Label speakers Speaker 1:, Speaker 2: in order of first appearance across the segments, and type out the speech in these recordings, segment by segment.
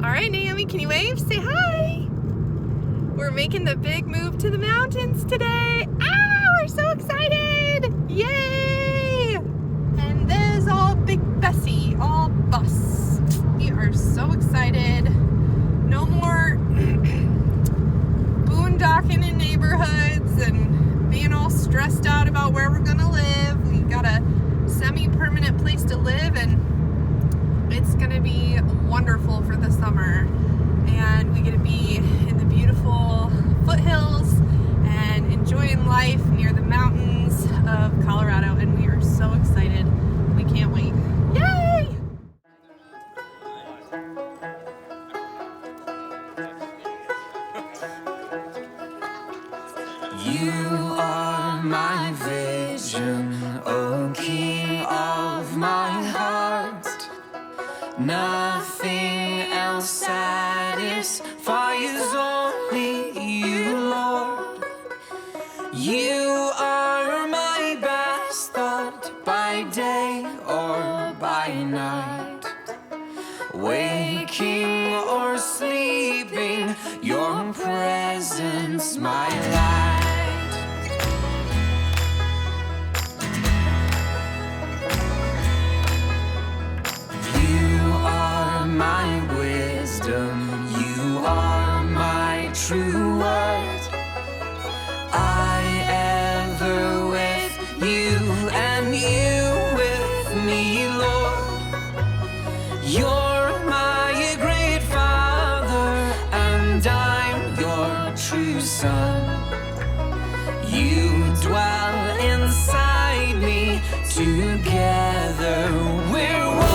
Speaker 1: All right, Naomi, can you wave? Say hi. We're making the big move to the mountains today. Ah, we're so excited. Yay. And there's all Big Bessie, all bus. We are so excited. No more boondocking in neighborhoods and being all stressed out about where we're gonna live. We got a semi-permanent place to live, and it's gonna be wonderful for the summer. And we get to be in the beautiful foothills and enjoying life near the mountains of Colorado, and we are so excited. We can't wait. Yay!
Speaker 2: You are my vision, O King of my heart. Nothing else satisfies, only you, Lord. You are my best thought by day or by night. Waking or sleeping, your presence my light. My wisdom, you are my true word. I ever with you and you with me, Lord. You're my great Father and I'm your true Son. You dwell inside me, together we're one.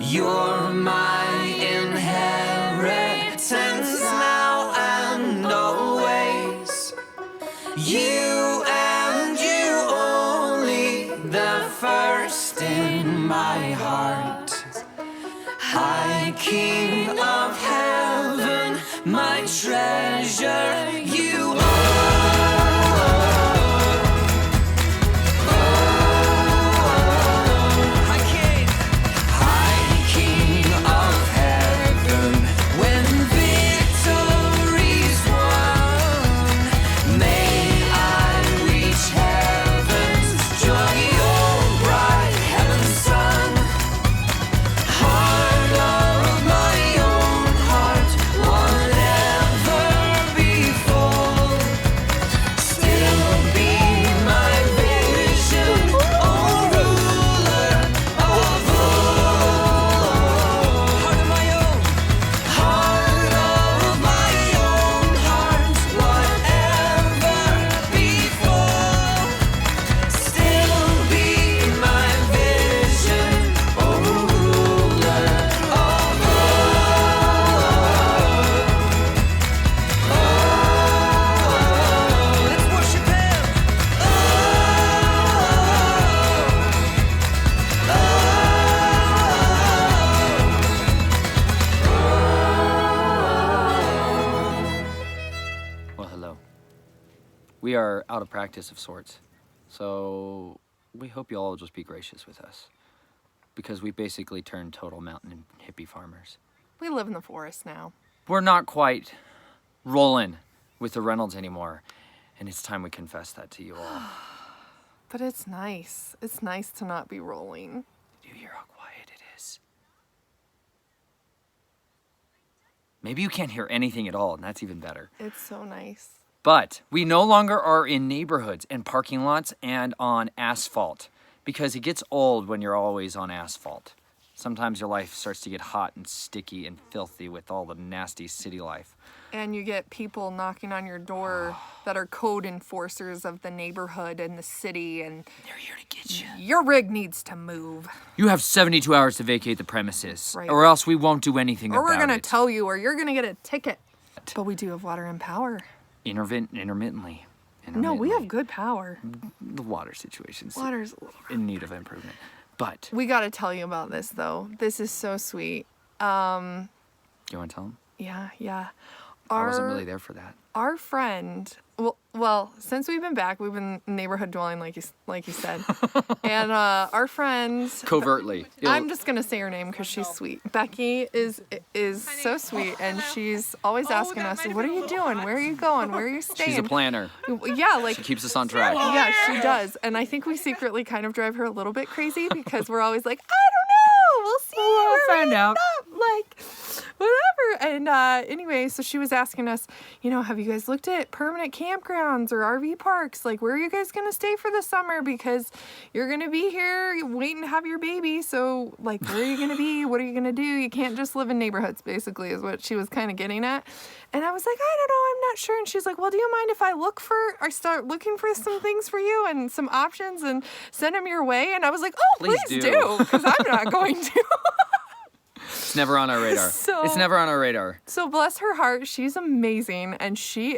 Speaker 2: You're my inheritance now and always. You and you only, the first in my heart. High King of heaven, my treasure, you are.
Speaker 3: We are out of practice of sorts, so we hope you all will just be gracious with us, because we basically turned total mountain and hippie farmers.
Speaker 1: We live in the forest now.
Speaker 3: We're not quite Rollin with the Reynolds anymore, and it's time we confess that to you all.
Speaker 1: But it's nice. It's nice to not be rolling.
Speaker 3: Do you hear how quiet it is? Maybe you can't hear anything at all, and that's even better.
Speaker 1: It's so nice.
Speaker 3: But we no longer are in neighborhoods and parking lots and on asphalt because it gets old when you're always on asphalt. Sometimes your life starts to get hot and sticky and filthy with all the nasty city life.
Speaker 1: And you get people knocking on your door that are code enforcers of the neighborhood and the city, and
Speaker 3: They're here to get you.
Speaker 1: your rig needs to move.
Speaker 3: You have 72 hours to vacate the premises,
Speaker 1: Right.
Speaker 3: or else we won't do anything
Speaker 1: Or
Speaker 3: about
Speaker 1: we're going to
Speaker 3: it.
Speaker 1: tow you, or you're going to get a ticket. But we do have water and power.
Speaker 3: Intermittently.
Speaker 1: No, we have good power.
Speaker 3: The water situation's
Speaker 1: Water's a little...
Speaker 3: in need of improvement. But,
Speaker 1: We got to tell you about this, though. This is so sweet.
Speaker 3: you want to tell them?
Speaker 1: Yeah.
Speaker 3: I wasn't really there for that.
Speaker 1: Our friend, well, since we've been back, we've been neighborhood dwelling, like you said. And our friend,
Speaker 3: Covertly.
Speaker 1: I'm just gonna say her name because she's sweet. Becky is so sweet, and she's always asking us, "What are you doing? Where are you going? Where are you staying?"
Speaker 3: She's a planner.
Speaker 1: Yeah, like
Speaker 3: She keeps us on track.
Speaker 1: yeah, she does. And I think we secretly kind of drive her a little bit crazy because we're always like, I don't know, we'll see.
Speaker 3: We'll find out.
Speaker 1: Like, whatever. And anyway, so she was asking us, have you guys looked at permanent campgrounds or RV parks? Like, where are you guys going to stay for the summer? Because you're going to be here waiting to have your baby. So, like, where are you going to be? What are you going to do? You can't just live in neighborhoods, basically, is what she was kind of getting at. And I was like, I don't know, I'm not sure. And she's like, well, do you mind if I start looking for some things for you and some options and send them your way? And I was like, oh, please do, because I'm not going to.
Speaker 3: It's never on our radar. It's never on our radar.
Speaker 1: So bless her heart, she's amazing, and she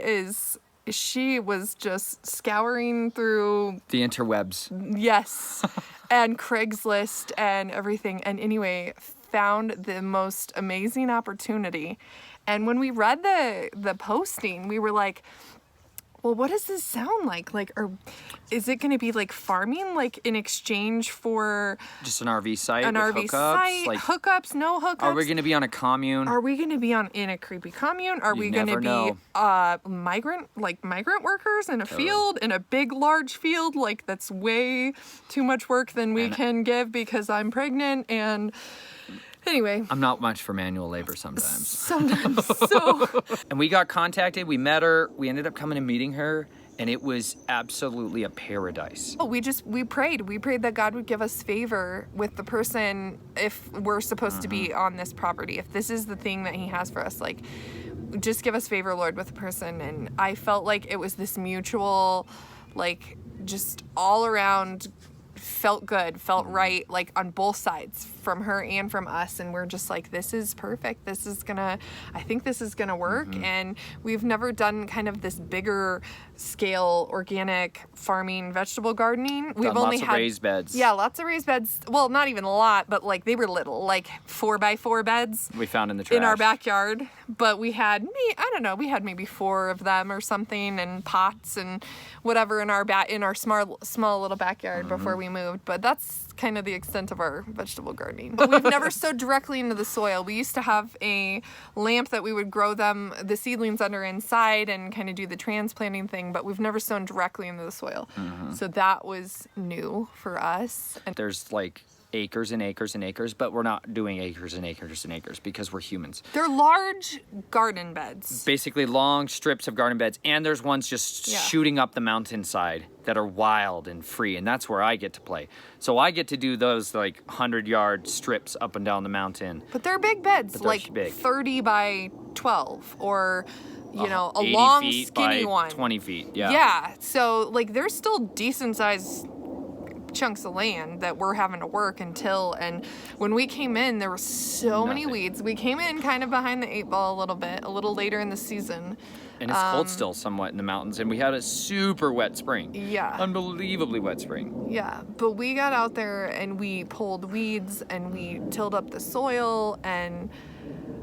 Speaker 1: was just scouring through
Speaker 3: The interwebs.
Speaker 1: yes, and Craigslist and everything, and anyway, found the most amazing opportunity. And when we read the posting, we were like, well, what does this sound like? Like, or is it going to be like farming, like in exchange for
Speaker 3: Just an RV site
Speaker 1: an
Speaker 3: with
Speaker 1: RV
Speaker 3: hookups?
Speaker 1: site?
Speaker 3: Like,
Speaker 1: Hookups, no hookups?
Speaker 3: are we going to be on a commune?
Speaker 1: Are we going to be in a creepy commune? Are we going to
Speaker 3: never
Speaker 1: be migrant workers in a field, in a big, large field? Like, that's way too much work than we can give because I'm pregnant. And anyway.
Speaker 3: I'm not much for manual labor sometimes.
Speaker 1: Sometimes. So.
Speaker 3: And we got contacted. We met her. We ended up coming and meeting her. And it was absolutely a paradise.
Speaker 1: We prayed. We prayed that God would give us favor with the person if we're supposed to be on this property. If this is the thing that he has for us, like, just give us favor, Lord, with the person. And I felt like it was this mutual, like, just all around felt good, felt right, like on both sides, from her and from us. And we're just like, this is perfect. I think this is gonna work. And we've never done kind of this bigger scale organic farming, vegetable gardening. We've only
Speaker 3: lots of
Speaker 1: had
Speaker 3: raised beds.
Speaker 1: Yeah, lots of raised beds. Well, not even a lot, but like they were little, like 4x4 beds
Speaker 3: We found in the trash.
Speaker 1: in our backyard. But we had we had maybe 4 of them or something, and pots and whatever in our small little backyard before we moved. But that's kind of the extent of our vegetable gardening. But we've never sowed directly into the soil. We used to have a lamp that we would grow the seedlings under inside and kind of do the transplanting thing, but we've never sown directly into the soil. So that was new for us. And
Speaker 3: There's like acres and acres and acres, but we're not doing acres and acres and acres because we're humans.
Speaker 1: they're large garden beds.
Speaker 3: Basically long strips of garden beds, and there's ones just shooting up the mountainside that are wild and free, and that's where I get to play. So I get to do those like 100-yard strips up and down the mountain.
Speaker 1: But they're big beds,
Speaker 3: they're
Speaker 1: like
Speaker 3: big.
Speaker 1: 30 by 12, or a
Speaker 3: 80
Speaker 1: long
Speaker 3: feet
Speaker 1: skinny
Speaker 3: by
Speaker 1: one.
Speaker 3: 20 feet, yeah.
Speaker 1: Yeah, so like there's still decent sized chunks of land that we're having to work until, and when we came in there were so many weeds. We came in kind of behind the 8 ball a little later in the season.
Speaker 3: And it's cold still somewhat in the mountains, and we had a super wet spring.
Speaker 1: Yeah.
Speaker 3: Unbelievably wet spring.
Speaker 1: Yeah, but we got out there and we pulled weeds and we tilled up the soil, and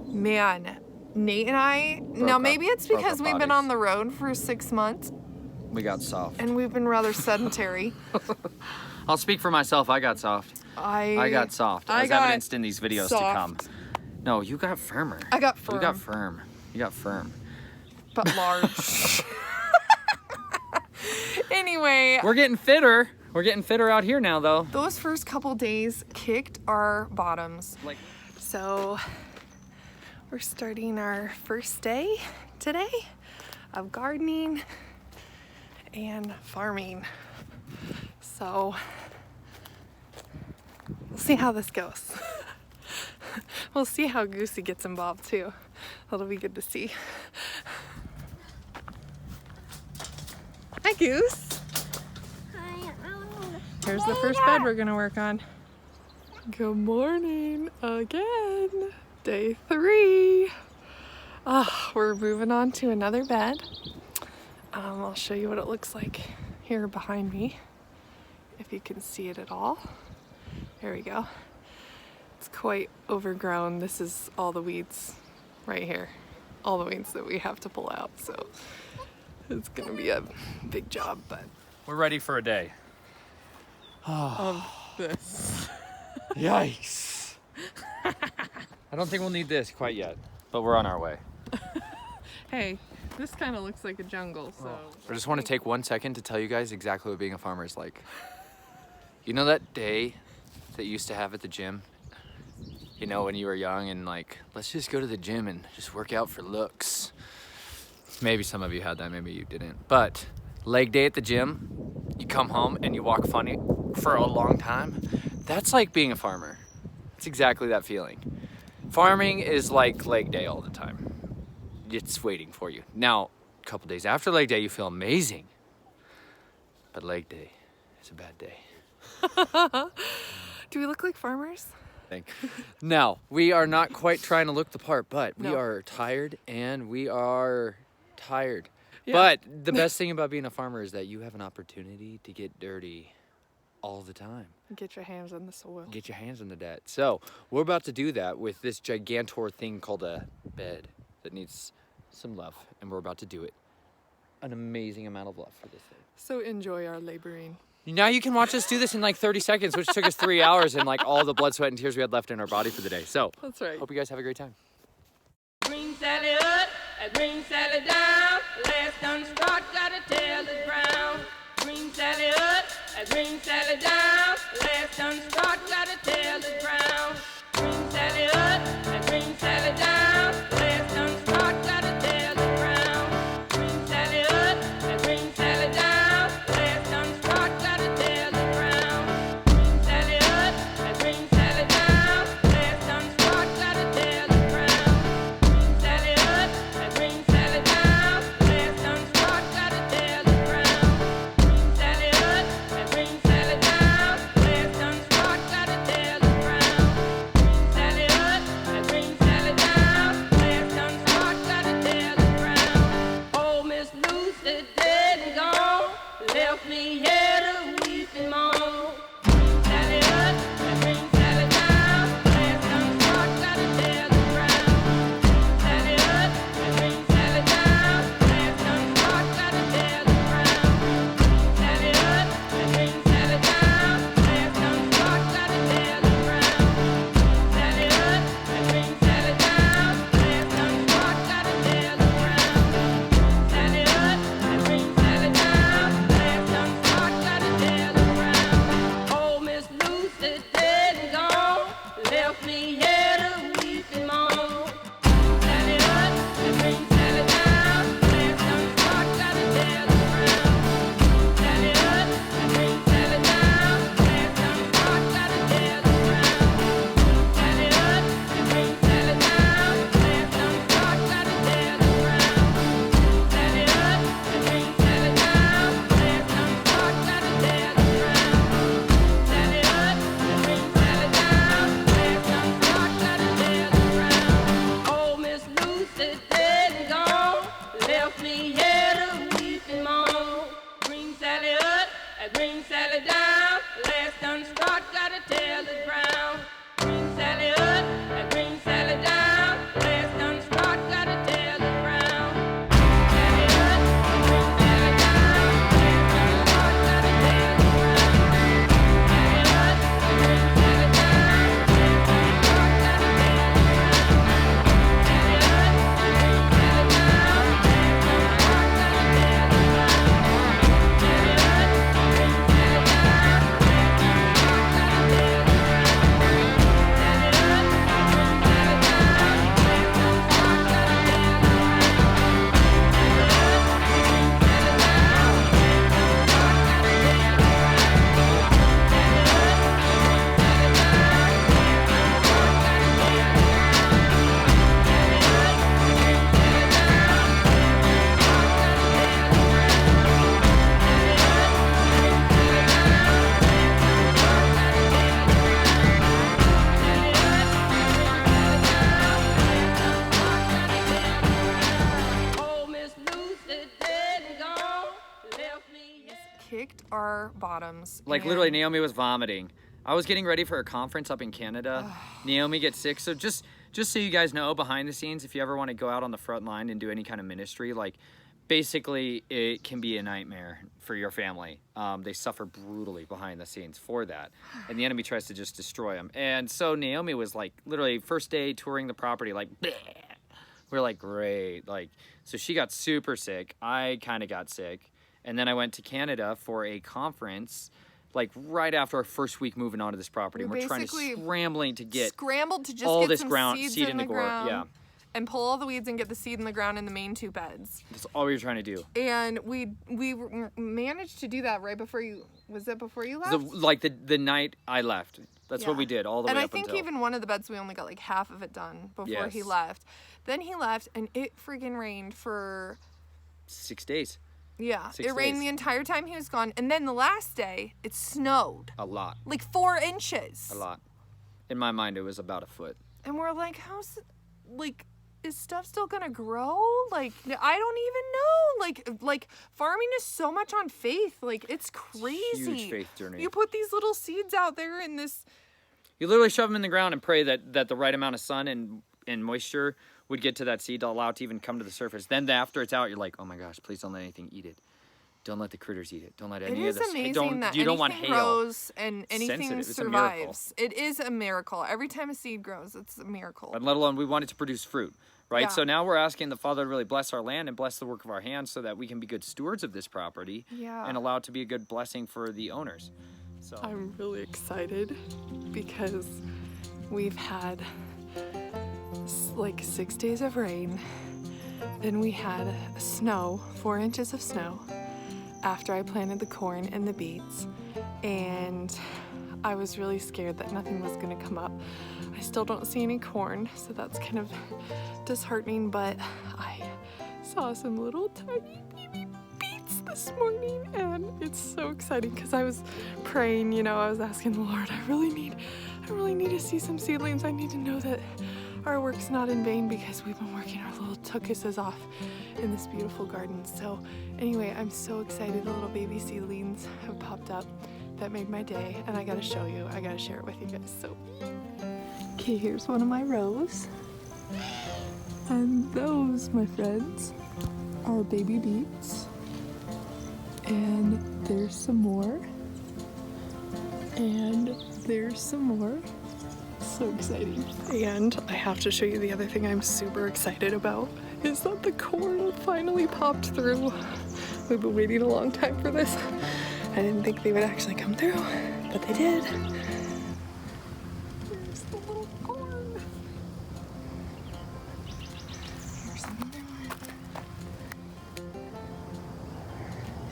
Speaker 1: man, Nate and I, now maybe it's because we've been on the road for 6 months
Speaker 3: We got soft.
Speaker 1: and we've been rather sedentary.
Speaker 3: I'll speak for myself. I got soft. I got soft, as evidenced in these videos to come. No, you got firmer.
Speaker 1: I got firm.
Speaker 3: You got firm. You got firm.
Speaker 1: But large. Anyway,
Speaker 3: We're getting fitter. We're getting fitter out here now, though.
Speaker 1: those first couple days kicked our bottoms.
Speaker 3: Like,
Speaker 1: So we're starting our first day today. of gardening and farming. So we'll see how this goes. We'll see how Goosey gets involved too. That'll be good to see. Hi, Goose. Here's the first bed we're gonna work on. Good morning again. Day 3. We're moving on to another bed. I'll show you what it looks like here behind me, if you can see it at all. There we go. It's quite overgrown. This is all the weeds right here. All the weeds that we have to pull out, so it's gonna be a big job, but
Speaker 3: We're ready for a day.
Speaker 1: of this.
Speaker 3: Yikes. I don't think we'll need this quite yet, but we're on our way.
Speaker 1: Hey, this kind of looks like a jungle, so.
Speaker 3: I just want to take 1 second to tell you guys exactly what being a farmer is like. You know that day that you used to have at the gym? You know, when you were young and like, let's just go to the gym and just work out for looks. Maybe some of you had that, maybe you didn't. But leg day at the gym, you come home and you walk funny for a long time. That's like being a farmer. It's exactly that feeling. Farming is like leg day all the time. It's waiting for you. Now, a couple days after leg day, you feel amazing. But leg day is a bad day.
Speaker 1: Do we look like farmers?
Speaker 3: Now, we are not quite trying to look the part, but we
Speaker 1: No.
Speaker 3: are tired and we are tired.
Speaker 1: Yeah.
Speaker 3: But the best thing about being a farmer is that you have an opportunity to get dirty all the time.
Speaker 1: Get your hands on the soil.
Speaker 3: Get your hands in the dirt. So we're about to do that with this gigantor thing called a bed that needs some love, and we're about to do it. An amazing amount of love for this thing.
Speaker 1: So enjoy our laboring.
Speaker 3: Now you can watch us do this in like 30 seconds, which took us 3 hours and like all the blood, sweat, and tears we had left in our body for the day. So
Speaker 1: That's right.
Speaker 3: hope you guys have a great time.
Speaker 4: Green Sally up, and green Sally down. Last done start, gotta tell the ground. Green Sally up, and green Sally down. Last done start, gotta tell the ground. Green Sally up, and green Sally down. Last done start, gotta tell the ground. Green Sally up, and green Sally down. Last done start, gotta tell the ground. Green Sally up, and green Sally down. Last done start, gotta tell the ground. Green Sally up, and green Sally down. Last done start, gotta tell the ground. Green Sally up, and green Sally down. Last done start,
Speaker 1: bottoms.
Speaker 3: Like
Speaker 1: and-
Speaker 3: literally, Naomi was vomiting. I was getting ready for a conference up in Canada. Naomi gets sick. So just so you guys know, behind the scenes, if you ever want to go out on the front line and do any kind of ministry, like basically it can be a nightmare for your family. They suffer brutally behind the scenes for that. And the enemy tries to just destroy them. And so Naomi was like, literally first day touring the property, like, bleh. We're like, great. Like, so she got super sick. I kind of got sick. And then I went to Canada for a conference, like right after our first week moving onto this property.
Speaker 1: We
Speaker 3: We're trying to
Speaker 1: basically
Speaker 3: scrambling to get
Speaker 1: scrambled to just
Speaker 3: all
Speaker 1: get
Speaker 3: this
Speaker 1: some seed in the ground.
Speaker 3: Yeah,
Speaker 1: And pull all the weeds and get the seed in the ground in the main 2 beds.
Speaker 3: that's all we were trying to do.
Speaker 1: And we managed to do that right before you. Was it before you left?
Speaker 3: The night I left. That's what
Speaker 1: Yeah.
Speaker 3: we did all the way
Speaker 1: and
Speaker 3: up
Speaker 1: I think
Speaker 3: until.
Speaker 1: even one of the beds we only got like half of it done before he
Speaker 3: Yes.
Speaker 1: left. Then he left and it friggin' rained for
Speaker 3: 6 days.
Speaker 1: yeah.
Speaker 3: 6
Speaker 1: It rained
Speaker 3: days.
Speaker 1: the entire time he was gone. And then the last day it snowed.
Speaker 3: A lot.
Speaker 1: Like 4 inches.
Speaker 3: A lot. In my mind, it was about a foot.
Speaker 1: And we're like, how's like is stuff still gonna grow? Like I don't even know. Like farming is so much on faith. Like it's crazy.
Speaker 3: Huge faith journey.
Speaker 1: You put these little seeds out there in this.
Speaker 3: You literally shove them in the ground and pray that the right amount of sun and moisture would get to that seed to allow it to even come to the surface. Then after it's out, you're like, oh my gosh, please don't let anything eat it. Don't let the critters eat it. Don't let
Speaker 1: It
Speaker 3: any of
Speaker 1: is
Speaker 3: this.
Speaker 1: amazing that
Speaker 3: you don't want
Speaker 1: anything
Speaker 3: hail.
Speaker 1: grows and anything
Speaker 3: Sensitive. It's a miracle.
Speaker 1: survives. It is a miracle. Every time a seed grows, it's a miracle.
Speaker 3: And let alone we want it to produce fruit, right?
Speaker 1: Yeah.
Speaker 3: So now we're asking the Father to really bless our land and bless the work of our hands so that we can be good stewards of this property
Speaker 1: Yeah.
Speaker 3: and allow it to be a good blessing for the owners. So
Speaker 1: I'm really excited because we've had like 6 days of rain. Then we had snow, 4 inches of snow after I planted the corn and the beets. And I was really scared that nothing was gonna come up. I still don't see any corn, so that's kind of disheartening, but I saw some little tiny baby beets this morning and it's so exciting because I was praying, you know, I was asking the Lord, I really need to see some seedlings. I need to know that our work's not in vain because we've been working our little tuckuses off in this beautiful garden. So anyway, I'm so excited the little baby seedlings have popped up. That made my day and I gotta show you, I gotta share it with you guys. So, okay, here's one of my rows. And those, my friends, are baby beets. And there's some more. And there's some more. So exciting. And I have to show you the other thing I'm super excited about is that the corn finally popped through. We've been waiting a long time for this. I didn't think they would actually come through, but they did. Here's the little corn. Here's another one.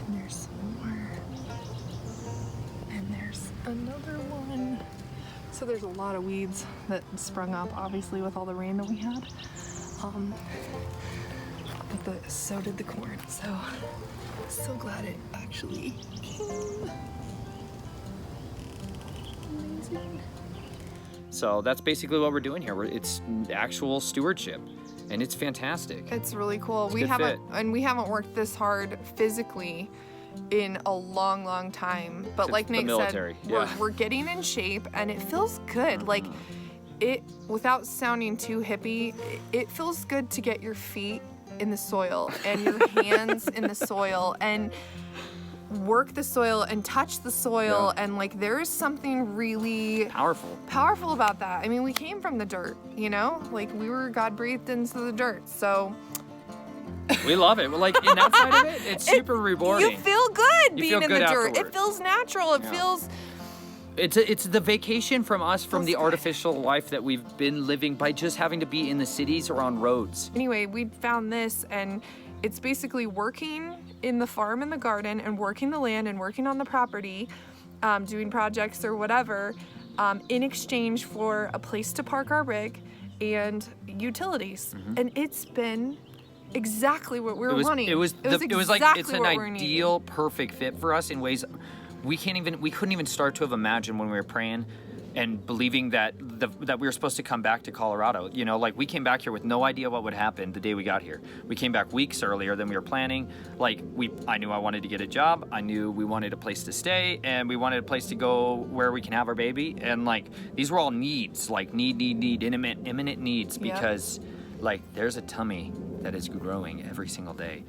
Speaker 1: And there's some more. And there's another one. So there's a lot of weeds that sprung up, obviously, with all the rain that we had. But so did the corn. So glad it actually came. Amazing.
Speaker 3: So that's basically what we're doing here. It's actual stewardship, and it's fantastic.
Speaker 1: It's really cool.
Speaker 3: a good fit.
Speaker 1: We haven't worked this hard physically in a long time. But
Speaker 3: Since
Speaker 1: like
Speaker 3: the
Speaker 1: Nate
Speaker 3: military,
Speaker 1: said,
Speaker 3: yeah.
Speaker 1: we're getting in shape and it feels good. Like it, without sounding too hippie, it feels good to get your feet in the soil and your hands in the soil and work the soil and touch the soil.
Speaker 3: Yeah.
Speaker 1: And like there is something really
Speaker 3: Powerful.
Speaker 1: about that. I mean, we came from the dirt, you know? Like we were God breathed into the dirt. So
Speaker 3: We love it. Well, like in that side of it, it's super rewarding.
Speaker 1: you feel good
Speaker 3: You
Speaker 1: being
Speaker 3: feel
Speaker 1: in
Speaker 3: good
Speaker 1: the dirt.
Speaker 3: afterward.
Speaker 1: It feels natural. It
Speaker 3: Yeah.
Speaker 1: feels
Speaker 3: It's the vacation from us from the
Speaker 1: Feels good.
Speaker 3: artificial life that we've been living by just having to be in the cities or on roads.
Speaker 1: Anyway, we found this and it's basically working in the farm and the garden and working the land and working on the property, doing projects or whatever, in exchange for a place to park our rig and utilities. And it's been exactly what we were wanting.
Speaker 3: It was like
Speaker 1: exactly
Speaker 3: it's an
Speaker 1: what we're needing.
Speaker 3: ideal, perfect fit for us in ways we couldn't even start to have imagined when we were praying and believing that that we were supposed to come back to Colorado. You know, like we came back here with no idea what would happen the day we got here. We came back weeks earlier than we were planning. Like I knew I wanted to get a job. I knew we wanted a place to stay, and we wanted a place to go where we can have our baby. And like these were all needs, like need, imminent needs, because like there's a tummy that is growing every single day.